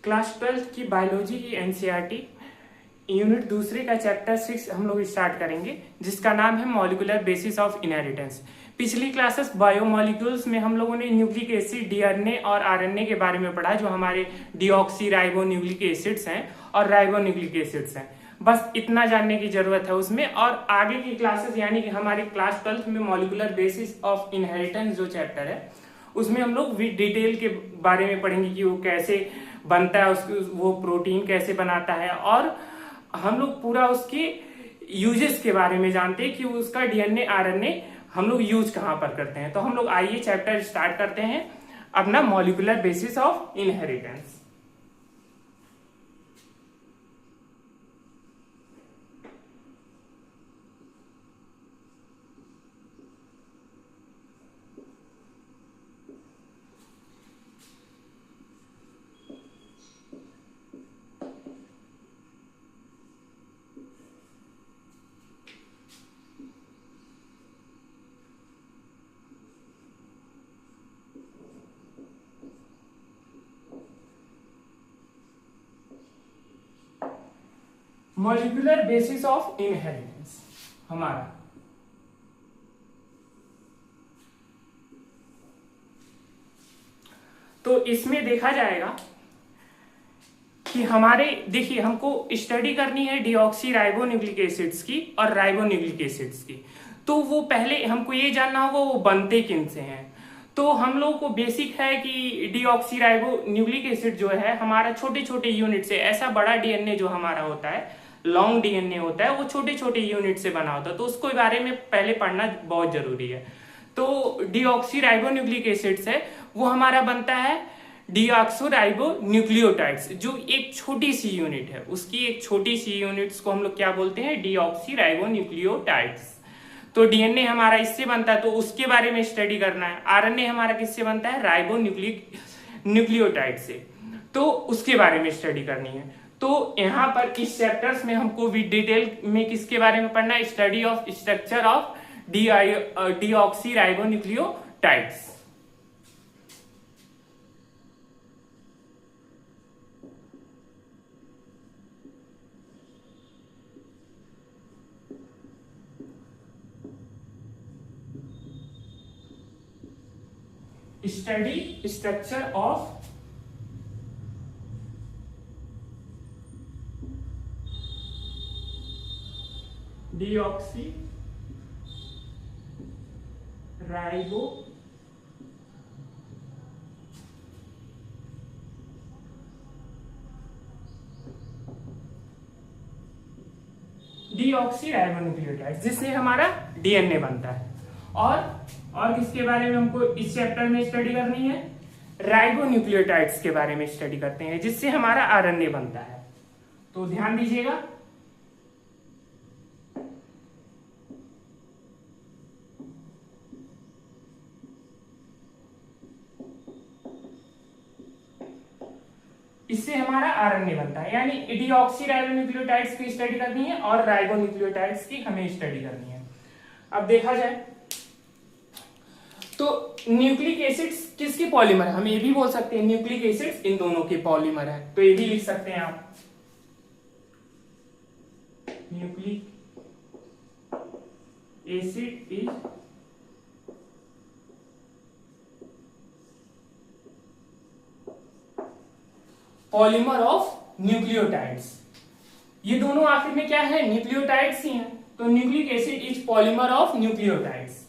Class 12 की biology की NCERT unit दूसरे का चैप्टर 6 हम लोग स्टार्ट करेंगे, जिसका नाम है मॉलिक्यूलर बेसिस ऑफ इनहेरिटेंस। पिछली क्लासेस बायोमॉलिक्यूल्स में हम लोगों ने न्यूक्लिक एसिड, डीएनए और आरएनए के बारे में पढ़ा, जो हमारे डीऑक्सी राइबो न्यूक्लिक एसिड्स हैं और राइबो न्यूक्लिक एसिड्स हैं। बस इतना जानने की जरूरत है उसमें। और आगे की क्लासेस यानी कि हमारी क्लास 12 में मॉलिक्यूलर बेसिस ऑफ इनहेरिटेंस जो चैप्टर है, उसमें हम लोग डिटेल के बारे में पढ़ेंगे कि वो कैसे बनता है, उसकी वो प्रोटीन कैसे बनाता है, और हम लोग पूरा उसके यूजेस के बारे में जानते हैं कि उसका डीएनए आरएनए हम लोग यूज कहां पर करते हैं। तो हम लोग आइए चैप्टर स्टार्ट करते हैं अपना molecular basis of inheritance. Molecular basis of inheritance हमारा तो इसमें देखा जाएगा कि हमारे देखिए हमको स्टडी करनी है डीऑक्सी राइबो न्यूक्लिक एसिड्स की और राइबो न्यूक्लिक एसिड्स की। तो वो पहले हमको ये जानना होगा वो बनते किन से हैं। तो हम लोग को बेसिक है कि डीऑक्सी राइबो न्यूक्लिक एसिड जो है हमारा छोटे छोटे यूनिट से, ऐसा बड़ा डीएनए जो हमारा होता है, लॉन्ग डीएनए होता है, वो छोटे छोटे यूनिट से बना होता है। तो उसके बारे में पहले पढ़ना बहुत जरूरी है। तो डीऑक्सी राइबो न्यूक्लिक एसिड्स है वो हमारा बनता है डीऑक्सो राइबो न्यूक्लियोटाइड्स, जो एक छोटी सी यूनिट है, उसकी एक छोटी सी यूनिट्स को हम लोग क्या बोलते हैं, डीऑक्सी राइबो न्यूक्लियोटाइड्स। तो डीएनए हमारा इससे बनता है, तो उसके बारे में स्टडी करना है। आरएनए हमारा किससे बनता है, राइबो न्यूक्लियोटाइड से, तो उसके बारे में स्टडी करनी है। तो यहाँ पर इस चैप्टर्स में हमको भी डिटेल में किसके बारे में पढ़ना है, study of structure of deoxy ribo nucleotides. Study structure of deoxy ribo deoxy ribo nucleotide, जिससे हमारा डीएनए बनता है। और किसके बारे में हमको इस चैप्टर में स्टडी करनी है, राइबो न्यूक्लियोटाइड्स के बारे में स्टडी करते हैं, जिससे हमारा आरएनए बनता है। तो ध्यान दीजिएगा, इससे हमारा आरएनए बनता है। यानी डीऑक्सी राइबो न्यूक्लियोटाइड्स की स्टडी करनी है और राइबो न्यूक्लियोटाइड्स की हमें स्टडी करनी है। अब देखा जाए तो न्यूक्लिक एसिड्स किसके पॉलीमर है, हम ये भी बोल सकते हैं न्यूक्लिक एसिड्स इन दोनों के पॉलीमर है। तो ये भी लिख सकते हैं आप, nucleic acid is polymer of nucleotides. ये दोनों आखिर में क्या है, न्यूक्लियोटाइड्स ही हैं। तो nucleic acid is polymer of nucleotides.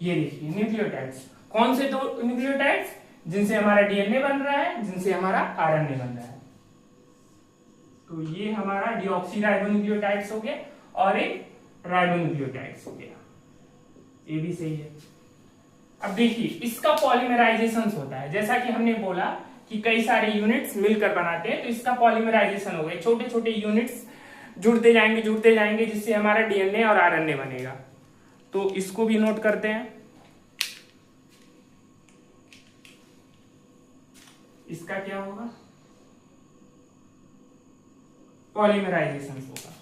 ये देखिए न्यूक्लियोटाइड्स, कौन से दो न्यूक्लियोटाइड्स, जिनसे हमारा डीएनए बन रहा है, जिनसे हमारा आरएनए बन रहा है। तो ये हमारा डीऑक्सी राइबो न्यूक्लियोटाइड्स हो गया और एक राइबो न्यूक्लियोटाइड्स हो गया, ये भी सही है। अब देखिए इसका पॉलीमराइजेशन होता है, जैसा कि हमने बोला कि कई सारे यूनिट्स मिलकर बनाते हैं, तो इसका पॉलीमराइजेशन हो गया, छोटे छोटे यूनिट्स जुड़ते जाएंगे जिससे हमारा डीएनए और आरएनए बनेगा। तो इसको भी नोट करते हैं, इसका क्या होगा, पॉलीमराइजेशन होगा।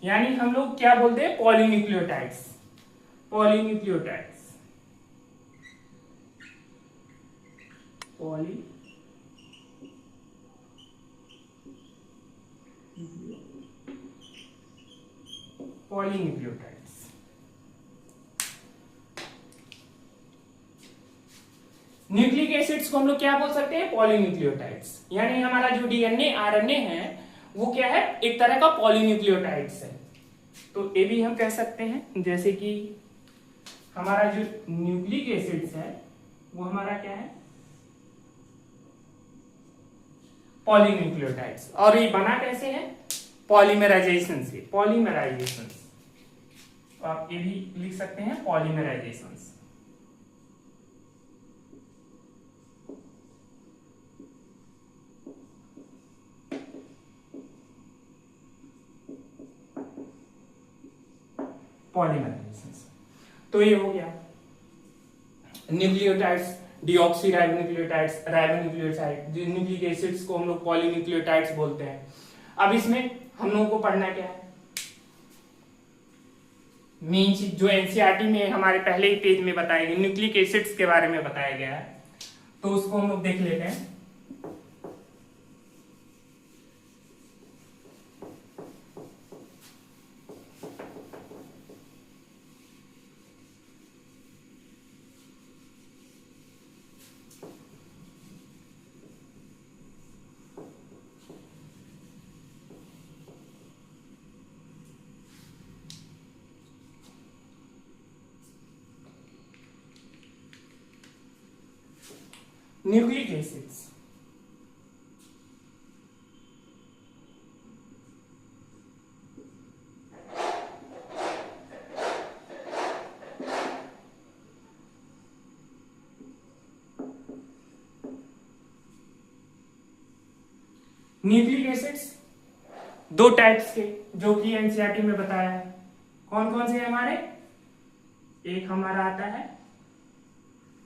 यानी हम लोग क्या बोलते हैं, polynucleotides. Polynucleotides, polynucleotides. Nucleic acids को हम लोग क्या बोल सकते हैं, पॉलीन्यूक्लियोटाइड्स। यानी हमारा जो डीएनए आरएनए है वो क्या है, एक तरह का पॉलीन्यूक्लियोटाइड्स है। तो ये भी हम कह सकते हैं, जैसे कि हमारा जो न्यूक्लिक एसिड्स है वो हमारा क्या है, पॉलीन्यूक्लियोटाइड्स। और ये बना कैसे है, पॉलीमराइजेशन से, पॉलीमराइजेशन। तो आप ये भी लिख सकते हैं, पॉलीमराइजेशन। पॉलीमराइजेशन। तो ये हो गया nucleotides, deoxy ribonucleotides, ribonucleotide. Nucleic acids को हम लोग पॉलीन्यूक्लियोटाइड्स बोलते हैं। अब इसमें हम लोगों को पढ़ना क्या है, मेन चीज जो एनसीईआरटी में हमारे पहले ही पेज में बताया गया, न्यूक्लिक एसिड्स के बारे में बताया गया है, तो उसको हम लोग देख लेते हैं। न्यूक्लिक एसिड्स, न्यूक्लिक एसिड्स दो टाइप्स के, जो कि एनसीईआरटी में बताया है। कौन कौन से हमारे, एक हमारा आता है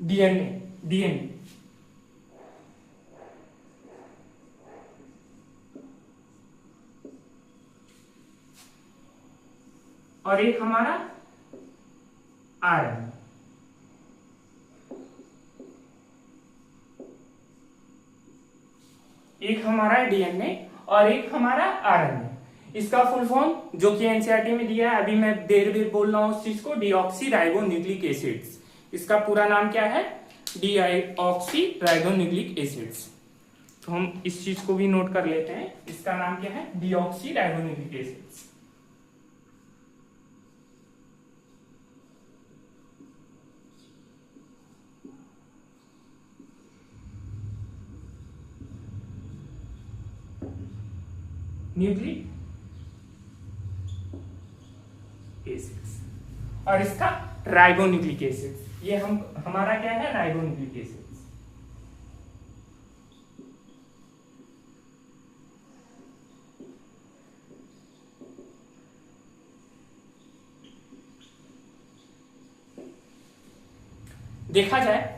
डीएनए, और एक हमारा आरएनए। एक हमारा डीएनए और एक हमारा आरएनए। इसका फुल फॉर्म जो कि एनसीईआरटी में दिया है, अभी मैं देर देर बोल रहा हूं उस चीज को, डीऑक्सी राइबोन्यूक्लिक एसिड्स। इसका पूरा नाम क्या है, डीऑक्सी राइबोन्यूक्लिक एसिड्स। तो हम इस चीज को भी नोट कर लेते हैं, इसका नाम क्या है, deoxy ribonucleic acids. Nucleic acids, और इसका राइबोन्यूक्लिक एसिड्स। ये हमारा क्या है, राइबोन्यूक्लिक एसिड्स। देखा जाए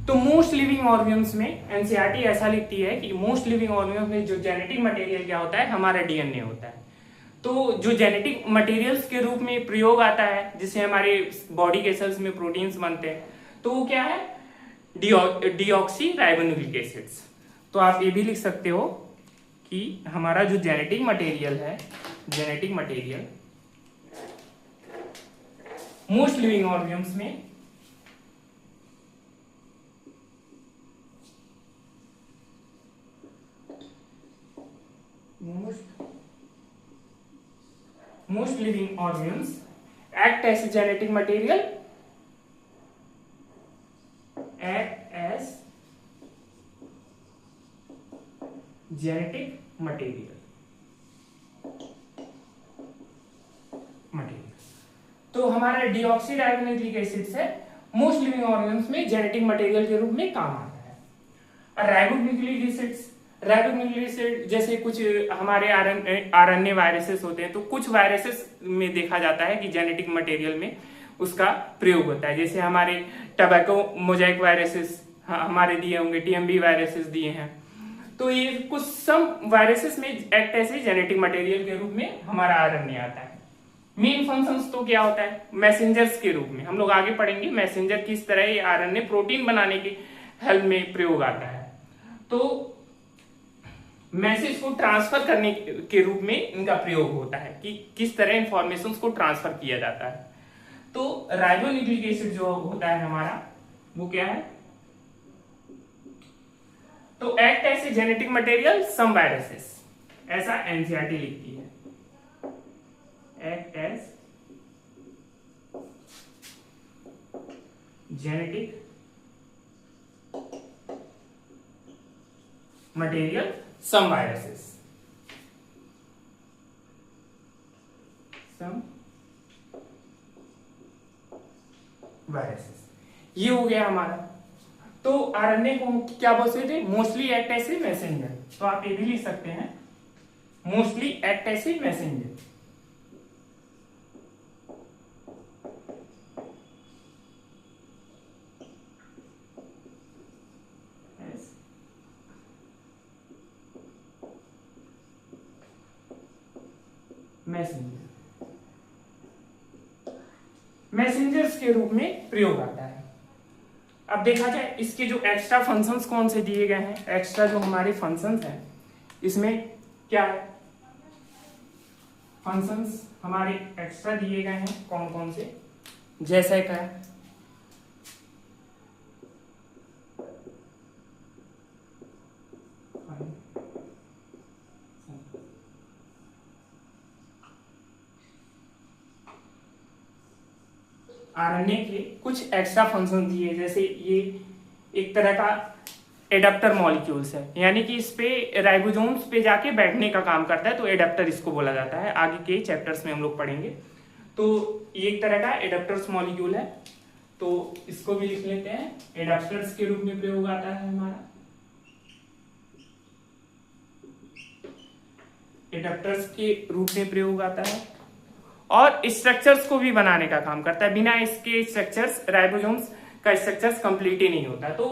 तो मोस्ट लिविंग ऑर्गेन्स में एनसीईआरटी ऐसा लिखती है कि मोस्ट लिविंग ऑर्गेन्स में जो जेनेटिक मटेरियल क्या होता है, हमारा डीएनए होता है। तो जो जेनेटिक मटेरियल्स के रूप में प्रयोग आता है, जिससे हमारे बॉडी के सेल्स में प्रोटीन्स बनते हैं, तो वो क्या है, डीऑक्सी राइबोन्यूक्लिक एसिड्स। तो आप ये भी लिख सकते हो कि हमारा जो जेनेटिक मटेरियल है, genetic material most living organs में most living organs act as genetic material, act as genetic material। तो हमारा डीऑक्सी राइबोन्यूक्लिक एसिड्स है, मोस्ट लिविंग ऑर्गेन्स में जेनेटिक मटेरियल के रूप में काम आता है। और राइबोन्यूक्लिक एसिड्स, राइबोन्यूक्लिक एसिड जैसे कुछ हमारे आरएनए वायरसेस होते हैं, तो कुछ वायरसेस में देखा जाता है कि जेनेटिक मटेरियल में उसका प्रयोग होता है। जैसे हमारे टबैको मोजाइक वायरसेस हमारे दिए होंगे, टीएमबी वायरसेस दिए हैं। तो ये कुछ सम वायरसेस में एक्ट ऐसे जेनेटिक मटेरियल के रूप में हमारा आरएनए आता है। मेन फंक्शंस तो क्या होता है, मैसेंजर्स के रूप में। हम लोग आगे पढ़ेंगे मैसेंजर किस तरह ये आरएनए प्रोटीन बनाने के हेल्प में प्रयोग आता है। तो मैसेज को ट्रांसफर करने के रूप में इनका प्रयोग होता है कि किस तरह इंफॉर्मेशन को ट्रांसफर किया जाता है। तो राइबोन्यूक्लिक एसिड जो होता है हमारा, वो क्या है, तो act as a genetic material some viruses, ऐसा एनसीईआरटी लिखती है, act as genetic material some viruses, some viruses, ये हो गया हमारा। तो आरएनए को हम क्या बोलते थे, mostly act as a messenger. तो आप ये भी लिख सकते हैं, mostly act as a messenger. Messenger, messengers के रूप में प्रयोग आता है। अब देखा जाए इसके जो एक्स्ट्रा फंक्शंस कौन से दिए गए हैं, एक्स्ट्रा जो हमारे फंक्शंस हैं इसमें क्या है, फंक्शंस हमारे एक्स्ट्रा दिए गए हैं कौन कौन से, जैसे क्या है, आरएनए के कुछ एक्स्ट्रा फंक्शन दिए, जैसे ये एक तरह का एडाप्टर मॉलिक्यूल्स है, यानी कि इस पे राइबोसोम्स पे जाके बैठने का काम करता है, तो एडाप्टर इसको बोला जाता है। आगे के चैप्टर्स में हम लोग पढ़ेंगे। तो ये एक तरह का एडाप्टर्स मॉलिक्यूल है, तो इसको भी लिख लेते हैं, एडाप्टर्स के रूप में प्रयोग आता है हमारा, एडाप्टर्स के रूप में प्रयोग आता है। और स्ट्रक्चर्स को भी बनाने का काम करता है, बिना इसके स्ट्रक्चर्स, राइबोसोम्स का स्ट्रक्चर्स कंप्लीट ही नहीं होता। तो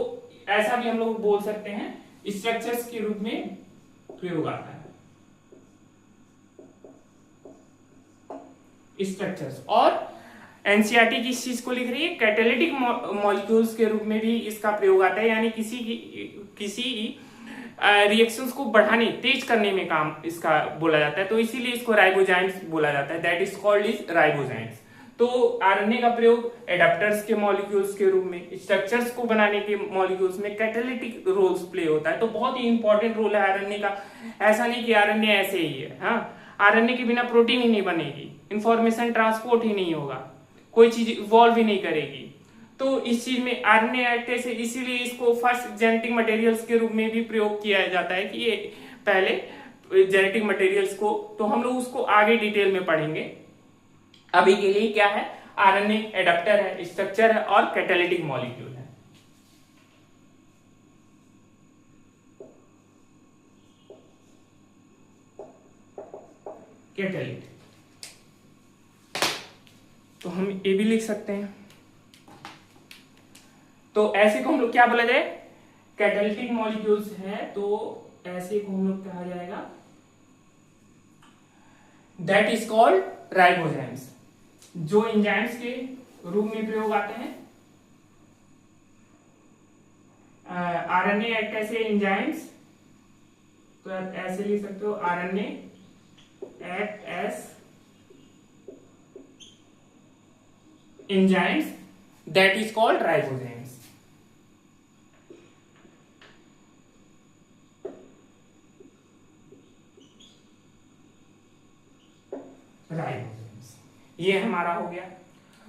ऐसा भी हम लोग बोल सकते हैं, स्ट्रक्चर्स के रूप में प्रयोग आता है, स्ट्रक्चर्स। और एनसीईआरटी किस चीज को लिख रही है, कैटालिटिक मॉलिक्यूल्स के रूप में भी इसका प्रयोग आता है, यानी किसी रिएक्शंस को बढ़ाने, तेज करने में काम इसका बोला जाता है। तो इसीलिए इसको राइबोजाइम्स बोला जाता है, that is called is ribozymes. तो आरएनए का प्रयोग एडाप्टर्स के मॉलिक्यूल्स के रूप में, स्ट्रक्चर्स को बनाने के मॉलिक्यूल्स में कैटालिटिक रोल्स प्ले होता है। तो बहुत ही इंपॉर्टेंट रोल है आरएनए का। ऐसा नहीं कि आरएनए ऐसे ही है, हाँ, आरएनए के बिना प्रोटीन ही नहीं बनेगी, इंफॉर्मेशन ट्रांसपोर्ट ही नहीं होगा, कोई चीज इवॉल्व ही नहीं करेगी। तो इस चीज में आरएनए एक्ट से, इसीलिए इसको फर्स्ट जेनेटिक मटेरियल्स के रूप में भी प्रयोग किया जाता है, कि ये पहले जेनेटिक मटेरियल्स को, तो हम लोग उसको आगे डिटेल में पढ़ेंगे। अभी के लिए क्या है, आरएनए एडाप्टर है, स्ट्रक्चर है और कैटालिटिक मॉलिक्यूल है। कैटालिटिक, तो हम ये भी लिख सकते हैं। तो ऐसे को हम लोग क्या बोला जाए, कैटालिटिक मॉलिक्यूल्स है, तो ऐसे को हम लोग कहा जाएगा, दैट इज कॉल्ड राइबोजाइम्स, जो एंजाइम्स के रूप में प्रयोग आते हैं। आरएनए एक्ट एज एंजाइम्स, तो ऐसे लिख सकते हो, RNA act as enzymes that is called ribozymes. Ribosomes, ये हमारा हो गया।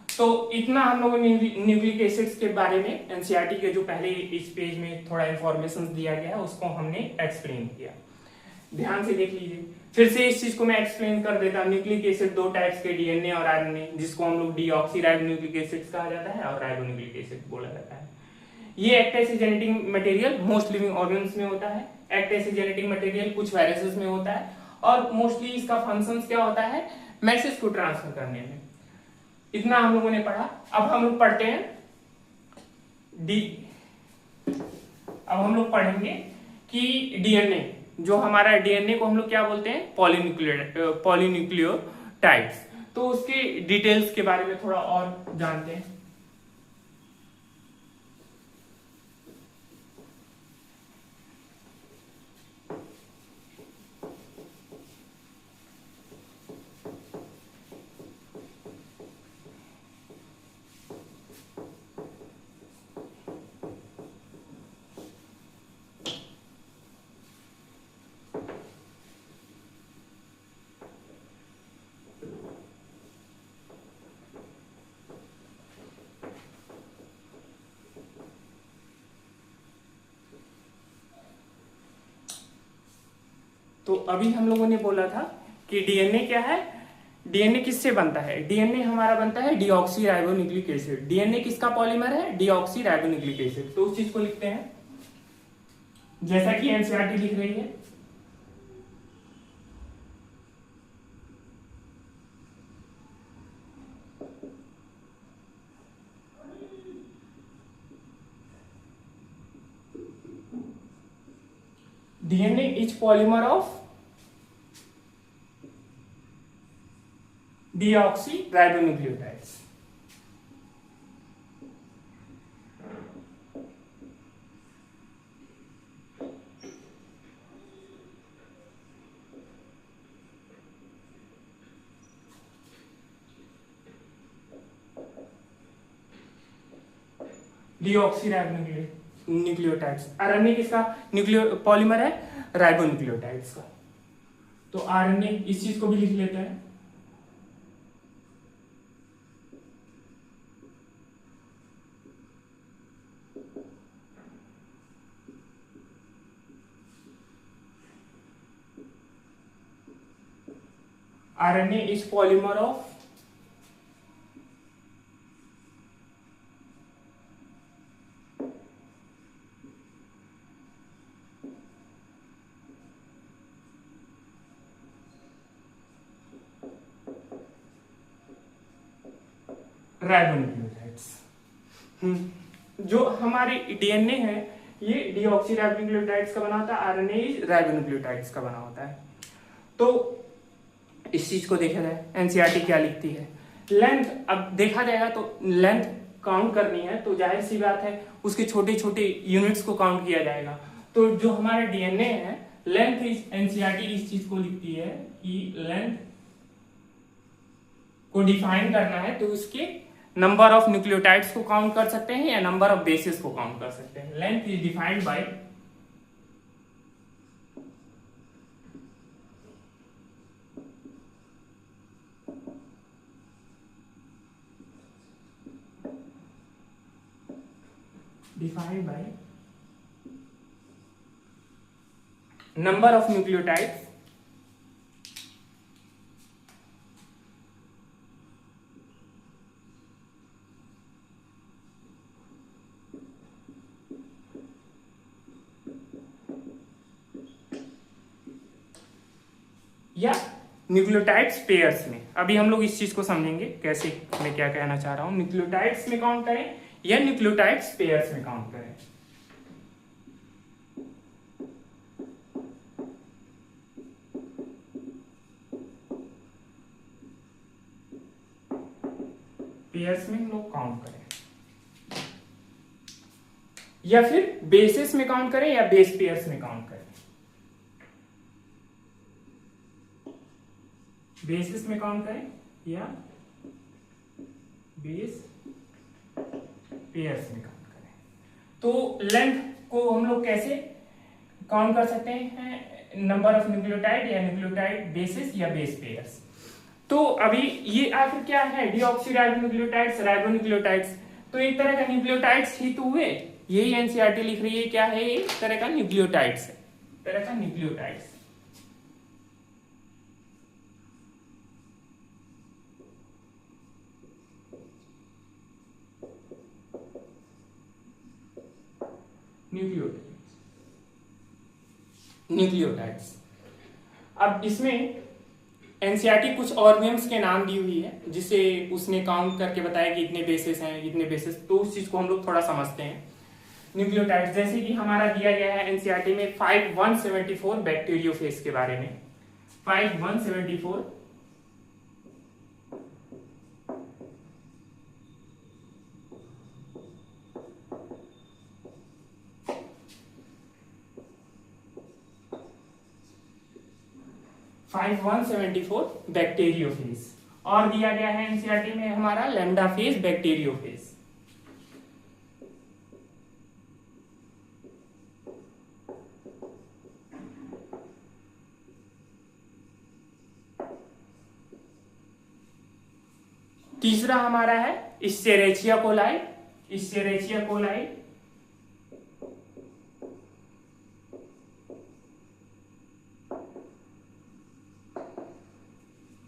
तो इतना हम लोगों ने न्यूक्लिक एसिड्स के बारे में एनसीईआरटी के जो पहले इस पेज में थोड़ा इंफॉर्मेशन दिया गया है उसको हमने एक्सप्लेन किया। ध्यान से देख लीजिए, फिर से इस चीज को मैं एक्सप्लेन कर देता हूं। न्यूक्लिक एसिड दो टाइप्स के, डीएनए और आरएनए, जिसको हम लोग डीऑक्सीराइबोन्यूक्लिक एसिड्स कहा जाता है और राइबोन्यूक्लिक एसिड बोला जाता है। ये act as genetic material most living organs में होता है, एक्ट एज जेनेटिक मटेरियल कुछ वायरसेस में होता है, और मोस्टली इसका फंक्शन क्या होता है, मैसेज को ट्रांसफर करने में। इतना हम लोगों ने पढ़ा। अब हम लोग पढ़ते हैं अब हम लोग पढ़ेंगे कि डीएनए, जो हमारा डीएनए को हम लोग क्या बोलते हैं, पॉलीन्यूक्लियोटाइड्स। तो उसके डिटेल्स के बारे में थोड़ा और जानते हैं। तो अभी हम लोगों ने बोला था कि डीएनए क्या है, डीएनए किससे बनता है, डीएनए हमारा बनता है डीऑक्सी राइबोन्यूक्लिक एसिड। डीएनए किसका पॉलीमर है, डीऑक्सी राइबोन्यूक्लिक एसिड। तो उस चीज को लिखते हैं जैसा कि एनसीईआरटी लिख रही है। DNA is polymer of deoxy ribonucleotides. Deoxy ribonucleotides. RNA किसका न्यूक्लियो पॉलीमर है, राइबोन्यूक्लियोटाइड्स का। तो आरएनए इस चीज को भी लिख लेते हैं। RNA is polymer of ribonucleotides. जो हमारे डीएनए है ये डीऑक्सी राइबोन्यूक्लियोटाइड्स का बना होता है, आरएनए राइबोन्यूक्लियोटाइड्स का बना होता है। तो इस चीज को देखा जाए, एनसीईआरटी क्या लिखती है, लेंथ अब देखा जाएगा तो लेंथ काउंट करनी है तो जाहिर सी बात है उसके छोटे छोटे यूनिट्स को काउंट किया जाएगा। तो जो हमारा डीएनए है, लेंथ इज, एनसीईआरटी इस चीज को लिखती है कि लेंथ को डिफाइन करना है तो उसके नंबर ऑफ न्यूक्लियोटाइड्स को काउंट कर सकते हैं या नंबर ऑफ बेसेस को काउंट कर सकते हैं। Length is defined by number of nucleotides या न्यूक्लियोटाइड्स पेयर्स में। अभी हम लोग इस चीज को समझेंगे कैसे, मैं क्या कहना चाह रहा हूं, न्यूक्लियोटाइड्स में काउंट करें या न्यूक्लियोटाइड्स पेयर्स में काउंट करें। पेयर्स में हम लोग काउंट करें या फिर बेसिस में काउंट करें या बेस पेयर्स में काउंट करें। बेसिस में काउंट करें या बेस पेयर्स में काउंट करें। तो लेंथ को हम लोग कैसे काउंट कर सकते हैं, नंबर ऑफ न्यूक्लियोटाइड या न्यूक्लियोटाइड बेसिस या बेस पेयर्स। तो अभी ये आखिर क्या है, डीऑक्सी राइबोन्यूक्लियोटाइड्स, राइबोन्यूक्लियोटाइड्स। तो एक तरह का न्यूक्लियोटाइड्स ही तो हुए, यही एनसीईआरटी लिख रही है क्या है, एक तरह का न्यूक्लियोटाइड्स है, तरह का न्यूक्लियोटाइड्स। न्यूक्लियोटाइड्स। अब इसमें एनसीईआरटी कुछ ऑर्गेन्स के नाम दी हुई है जिसे उसने काउंट करके बताया कि इतने बेसिस हैं, इतने बेसिस। तो उस चीज को हम लोग थोड़ा समझते हैं। न्यूक्लियोटाइड्स, जैसे कि हमारा दिया गया है एनसीईआरटी में 5174 बैक्टीरियोफेज के बारे में। 5174 5174 बैक्टीरियोफेज। और दिया गया है एनसीईआरटी में हमारा लैम्डा फेज बैक्टीरियोफेज। तीसरा हमारा है इस्चेरेचिया कोलाई। इस्चेरेचिया कोलाई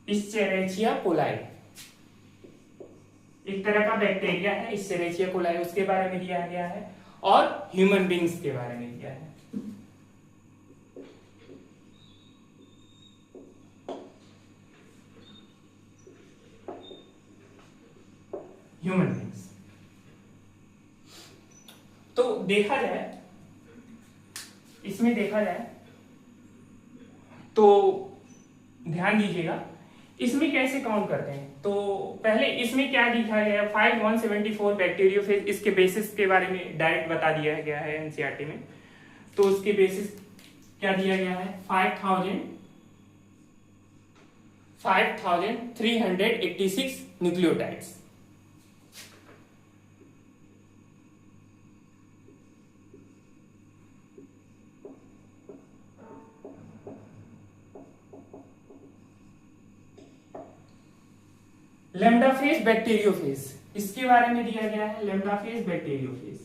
इस्चेरेचिया कोलाई एक तरह का बैक्टीरिया है इस्चेरेचिया कोलाई, उसके बारे में दिया गया है। और ह्यूमन बींग्स के बारे में दिया है। ह्यूमन बींग्स तो देखा जाए, इसमें देखा जाए तो ध्यान दीजिएगा इसमें कैसे काउंट करते हैं। तो पहले इसमें क्या दिखा गया है, 5174 बैक्टीरियोफेज, इसके बेसिस के बारे में डायरेक्ट बता दिया गया है एनसीईआरटी में। तो उसके बेसिस क्या दिया गया है, 5386 न्यूक्लियोटाइड्स। लैम्डा फेज बैक्टीरियोफेज, इसके बारे में दिया गया है लैम्डा फेज बैक्टीरियोफेज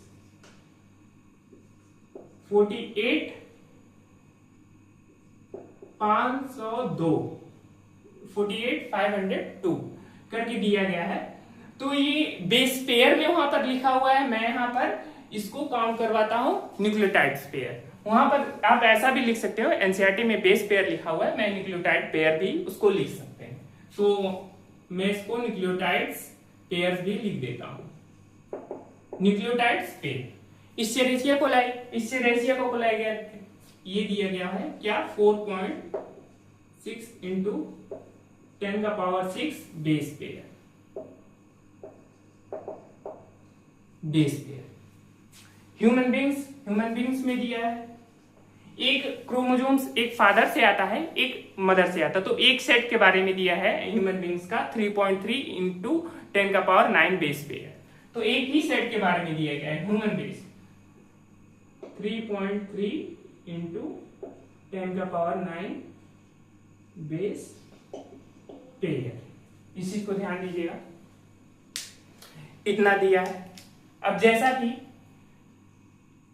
48502 करके दिया गया है। तो ये बेस पेयर में वहां पर लिखा हुआ है, मैं यहां पर इसको काउंट करवाता हूं न्यूक्लियोटाइड्स पेयर। वहां पर आप ऐसा भी लिख सकते हो, एनसीईआरटी में बेस पेयर लिखा हुआ है, मैं न्यूक्लियोटाइड पेयर भी उसको लिख सकते हैं। तो मैं इसको न्यूक्लियोटाइड्स पेयर भी लिख देता हूं, न्यूक्लियोटाइड्स पेयर। इस्चेरेचिया कोलाई, इस्चेरेचिया को कोलाई गया, ये दिया गया है क्या, 4.6 into 10⁻⁶ base pair, base pair. Human beings में दिया है एक क्रोमोसोम्स एक फादर से आता है, एक मदर से आता है। तो एक सेट के बारे में दिया है ह्यूमन बींग्स का 3.3 इंटू 10⁹ बेस पेयर। तो एक ही सेट के बारे में दिया गया है human beings 3.3 into 10⁹ base pair. इस चीज को ध्यान दीजिएगा, इतना दिया है। अब जैसा कि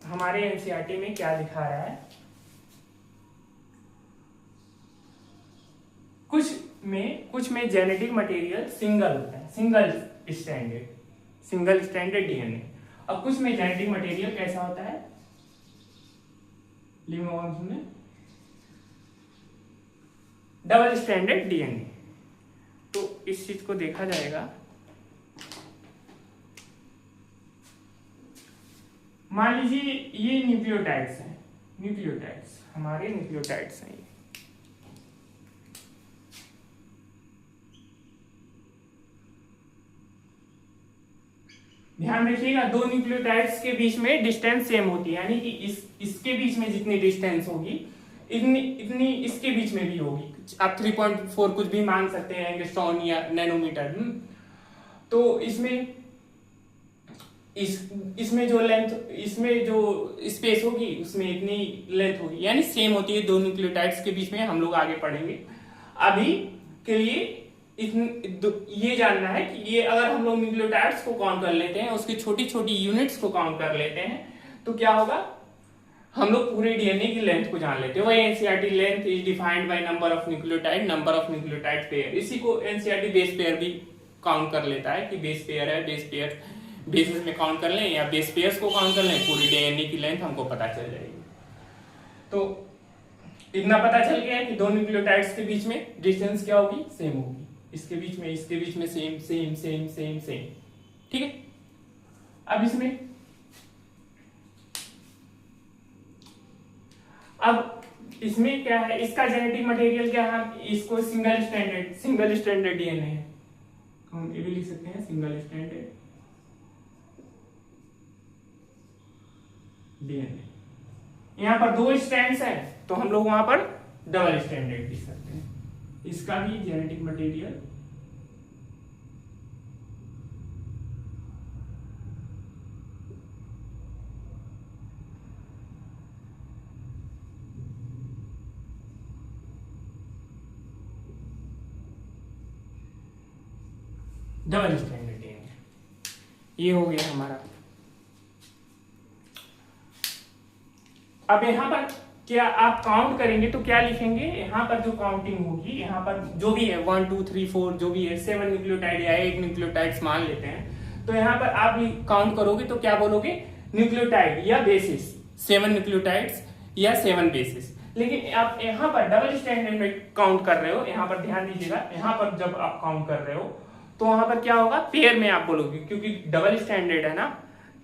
हमारे एनसीईआरटी में क्या दिखा रहा है, कुछ में जेनेटिक मटेरियल सिंगल होता है, सिंगल स्ट्रैंडेड डीएनए। अब कुछ में जेनेटिक मटेरियल कैसा होता है, लिविंग ऑर्गेनिज्म में डबल स्ट्रैंडेड डीएनए। तो इस चीज को देखा जाएगा, मान लीजिए ये न्यूक्लियोटाइड्स हैं, न्यूक्लियोटाइड्स हमारे न्यूक्लियोटाइड्स हैं। ध्यान रखिएगा, दो न्यूक्लियोटाइड्स के बीच में डिस्टेंस सेम होती है, यानी कि इसके बीच में जितनी डिस्टेंस होगी इतनी इसके बीच में भी होगी। आप 3.4 कुछ भी मान सकते हैं, एंगस्ट्रॉन या नैनोमीटर। तो इसमें जो लेंथ, इसमें जो स्पेस होगी उसमें इतनी लेंथ होगी, यानी सेम होती है दो न्यूक्लियोटाइड्स के बीच में। हम लोग आगे पढ़ेंगे, अभी के लिए ये जानना है कि ये अगर हम लोग न्यूक्लियोटाइड्स को काउंट कर लेते हैं, उसकी छोटी छोटी यूनिट्स को काउंट कर लेते हैं, तो क्या होगा, हम लोग पूरे डीएनए की लेंथ को जान लेते हैं। वही NCERT length is defined by number of nucleotide pair. इसी को एनसीईआरटी बेस पेयर भी काउंट कर लेता है कि बेस पेयर है, बेस पेयर बेसिस में काउंट कर लें या बेस पेयर्स को काउंट कर लें, पूरी डीएनए की लेंथ हमको पता चल जाएगी। तो इतना पता चल गया है कि दो न्यूक्लियोटाइड्स के बीच में डिस्टेंस क्या होगी, सेम होगी। इसके बीच में same same same same same, ठीक है। अब इसमें अब इसमें क्या है, इसका जेनेटिक मटेरियल क्या है, हम इसको सिंगल स्ट्रैंडेड डीएनए है, हम ये भी लिख सकते हैं सिंगल स्ट्रैंडेड डीएनए। यहाँ पर 2 स्ट्रैंड्स हैं तो हम लोग वहां पर डबल स्ट्रैंडेड लिख सकते हैं। इसका भी genetic material double stranded DNA. ये हो गया हमारा। अब यहाँ पर क्या आप काउंट करेंगे तो क्या लिखेंगे, यहाँ पर जो काउंटिंग होगी, यहाँ पर जो भी है 1 2 3 4 जो भी है 7 न्यूक्लियोटाइड या 8 न्यूक्लियोटाइड्स मान लेते हैं, तो यहाँ पर आप काउंट करोगे तो क्या बोलोगे, न्यूक्लियोटाइड या बेसिस, 7 न्यूक्लियोटाइड्स या 7 बेसिस। लेकिन आप यहाँ पर डबल स्टैंडर्ड में काउंट कर रहे हो, यहाँ पर ध्यान दीजिएगा, यहाँ पर जब आप काउंट कर रहे हो तो वहां पर क्या होगा, पेयर में आप बोलोगे, क्योंकि डबल स्टैंडर्ड है ना,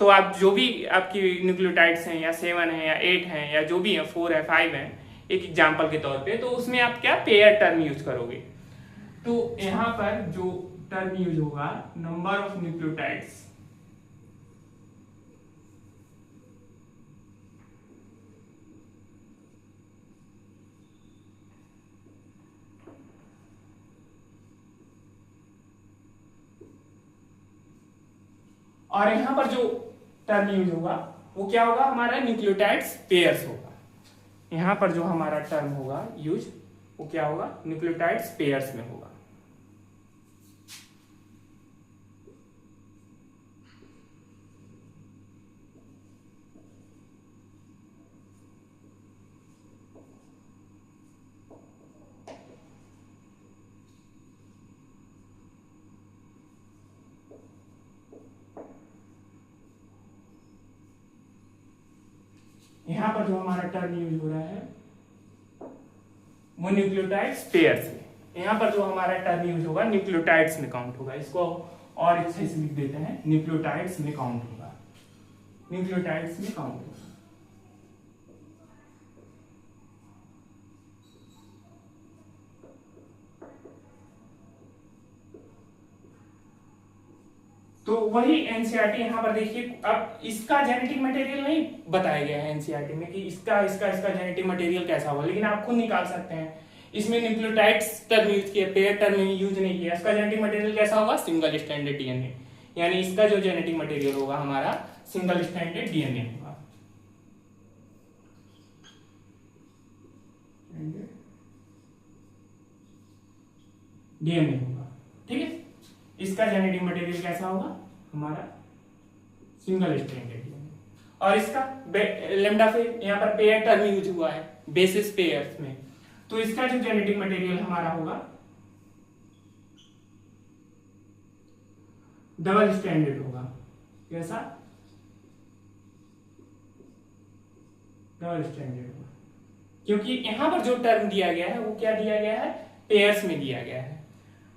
तो आप जो भी आपकी न्यूक्लियोटाइड्स हैं या 7 है या 8 हैं या जो भी है 4 है 5 है, एक एग्जांपल के तौर पे, तो उसमें आप क्या पेयर टर्म यूज करोगे। तो यहां पर जो टर्म यूज होगा, नंबर ऑफ न्यूक्लियोटाइड्स, और यहां पर जो टर्म यूज होगा वो क्या होगा, हमारा न्यूक्लियोटाइड्स पेयर्स होगा। यहां पर जो हमारा टर्म होगा यूज, वो क्या होगा, न्यूक्लियोटाइड्स पेयर्स में होगा। यहां पर जो हमारा टर्म यूज हो रहा है वो न्यूक्लियोटाइड्स पेयर्स में, यहां पर जो हमारा टर्म यूज होगा न्यूक्लियोटाइड्स में काउंट होगा। इसको और अच्छे से लिख देते हैं, न्यूक्लियोटाइड्स में काउंट होगा, न्यूक्लियोटाइड्स में काउंट होगा। तो वही एनसीईआरटी यहाँ पर देखिए, अब इसका जेनेटिक मटेरियल नहीं बताया गया है एनसीईआरटी में कि इसका जेनेटिक मटेरियल कैसा होगा, लेकिन आप खुद निकाल सकते हैं। इसमें न्यूक्लियोटाइड्स टर्म यूज किया, पेयर टर्म यूज नहीं किया। इसका जेनेटिक मटेरियल कैसा होगा, सिंगल स्ट्रैंडेड डीएनए, यानी इसका जो जेनेटिक मटेरियल होगा हमारा सिंगल स्ट्रैंडेड डीएनए होगा। डीएनए होगा, ठीक है। इसका जेनेटिक मटेरियल कैसा होगा, हमारा सिंगल स्ट्रैंडेड डीएनए। और इसका लेम्डा पे यहाँ पर पेयर टर्म यूज हुआ है बेसिस पेयर्स में, तो इसका जो जेनेटिक मटेरियल हमारा होगा डबल स्ट्रैंडेड होगा। कैसा, डबल स्ट्रैंडेड होगा, क्योंकि यहां पर जो टर्म दिया गया है वो क्या दिया गया है, पेयर्स में दिया गया है।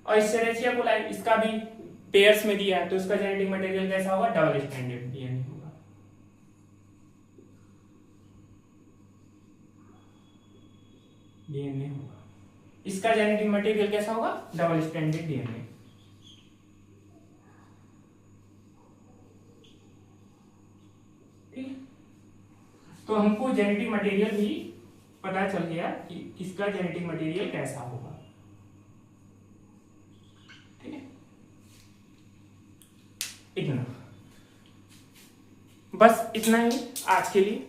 और एस्चेरिचिया कोलाई इसका भी पेयर्स में दिया है, तो इसका जेनेटिक मटेरियल कैसा होगा, डबल स्ट्रैंडेड डीएनए होगा। डीएनए होगा, इसका जेनेटिक मटेरियल कैसा होगा, डबल स्ट्रैंडेड डीएनए। ठीक, तो हमको जेनेटिक मटेरियल भी पता चल गया कि किसका जेनेटिक मटेरियल कैसा होगा। ठीक है, इतना, बस इतना ही आज के लिए।